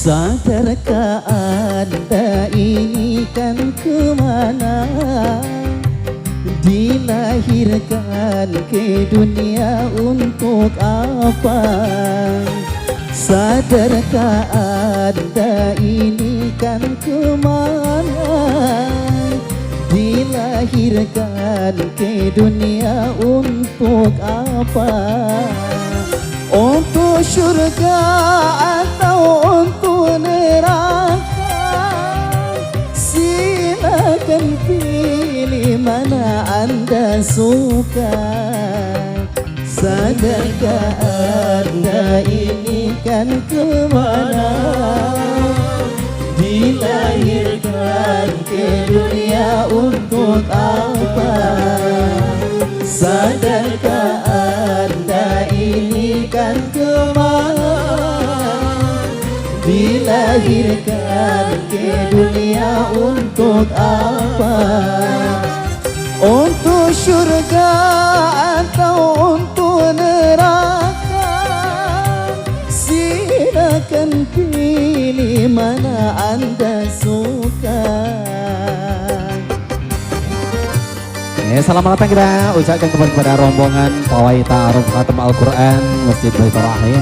Sadarkah Anda ini kan kemana? Dilahirkan ke dunia untuk apa? Sadarkah Anda ini kan kemana? Dilahirkan ke dunia untuk apa? Untuk syurga atau untuk neraka? Silakan pilih mana Anda suka. Sadarkah Anda ini kan kemana? Dilahirkan ke dunia untuk apa? Sadarkah Anda ini kan kemana? Dilahirkan ke dunia untuk apa? Untuk syurga atau untuk neraka? Silakan pilih mana Anda suka. Selamat datang kita ucapkan kepada rombongan pawai ta'aruf khatam Al-Quran Masjid Baitur Rahim.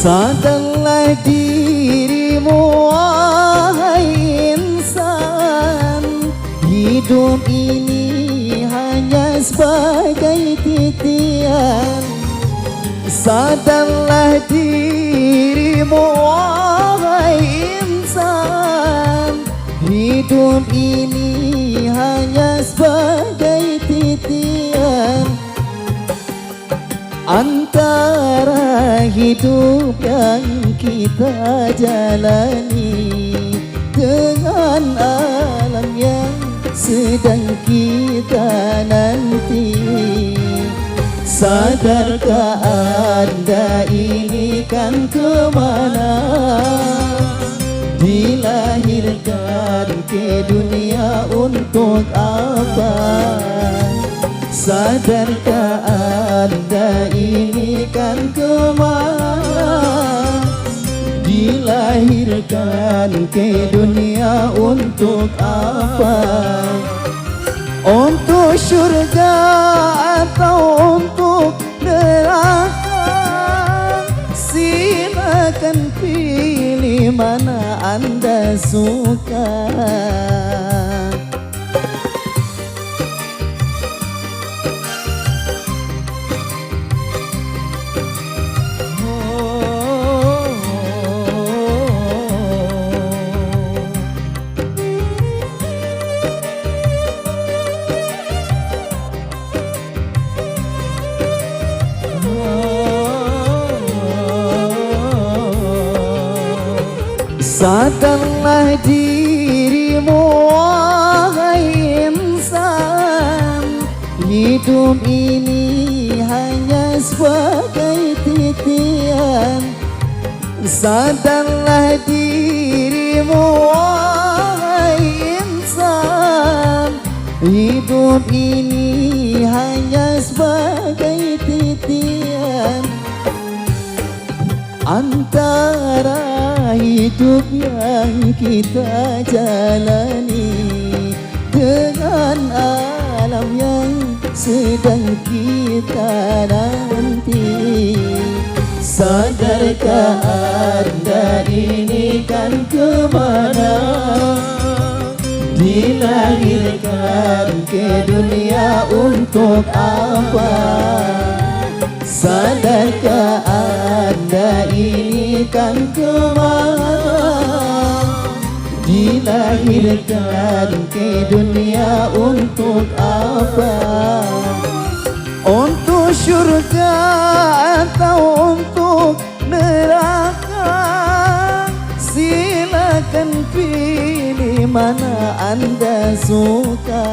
Sadarlah dirimu wahai insan, hidup ini hanya sebagai titian. Sadarlah dirimu wahai insan, hidup ini hanya sebagai titian. Antara hidup yang kita jalani dengan alam yang sedang kita nanti. Sadarkah Anda ini kan kemana? Dilahirkan ke dunia untuk apa? Sadarkah Anda ini kan kemana? Dilahirkan ke dunia untuk apa? Untuk syurga atau untuk neraka? Silakan pilih mana Anda suka. Sadarlah dirimu wahai insan, hidup ini hanya sebagai titian. Sadarlah dirimu wahai insan, hidup ini hanya sebagai titian. Antara hidup yang kita jalani dengan alam yang sedang kita nanti. Sadarkah Anda ini kan kemana? Dilahirkan ke dunia untuk apa? Sadarkah Anda ini kan kemana? Dilahirkan ke dunia untuk apa? Untuk syurga atau untuk neraka? Silakan pilih mana Anda suka.